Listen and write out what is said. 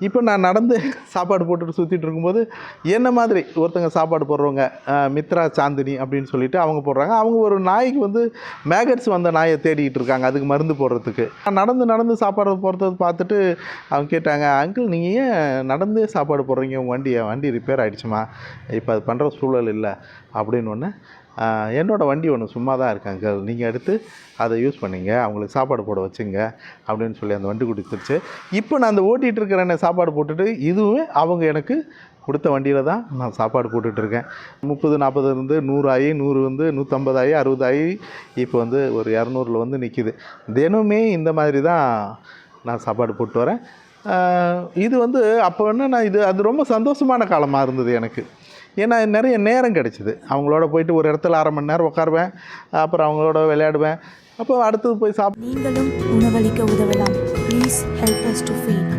இப்போ நான் நடந்து சாப்பாடு போட்டுட்டு சுற்றிட்டு இருக்கும்போது என்ன மாதிரி ஒருத்தங்க சாப்பாடு போடுறவங்க மித்ரா சாந்தினி அப்படின்னு சொல்லிட்டு அவங்க போடுறாங்க. அவங்க ஒரு நாய்க்கு வந்து மேகட்ஸ் வந்த நாயை தேடிக்கிட்டு இருக்காங்க அதுக்கு மருந்து போடுறதுக்கு. நான் நடந்து சாப்பாடு போடுறத பார்த்துட்டு அவங்க கேட்டாங்க, அங்கிள் நீங்கள் ஏன் நடந்தே சாப்பாடு போடுறீங்க, உங்கள் வண்டி ரிப்பேர் ஆகிடுச்சுமா, இப்போ அது பண்ணுற சூழல் இல்லை அப்படின்னு ஒன்று. என்னோடய வண்டி ஒன்று சும்மா தான் இருக்கு அங்கிள், நீங்கள் எடுத்து அதை யூஸ் பண்ணிங்க, அவங்களுக்கு சாப்பாடு போட வச்சுங்க அப்படின்னு சொல்லி அந்த வண்டி கொடுத்துருச்சு. இப்போ நான் அந்த ஓட்டிகிட்டு இருக்கிறேன் சாப்பாடு போட்டுட்டு, இதுவே அவங்க எனக்கு கொடுத்த வண்டியில் தான் நான் சாப்பாடு போட்டுட்ருக்கேன். 30-40 இருந்து 100 ஆகி 100 வந்து 150 ஆகி 60 ஆகி இப்போ வந்து ஒரு 200 வந்து நிற்கிது. தினமே இந்த மாதிரி தான் நான் சாப்பாடு போட்டு வரேன். இது வந்து அப்போ என்ன அது ரொம்ப சந்தோஷமான காலமாக இருந்தது எனக்கு. ஏன்னா நிறைய நேரம் கிடச்சிது. அவங்களோட போயிட்டு ஒரு இடத்துல 1/2 மணி நேரம் உட்காருவேன், அப்புறம் அவங்களோட விளையாடுவேன். அப்போ அடுத்தது போய் நீங்களும் உணவளிக்க உதவலாம். Please help us to feet.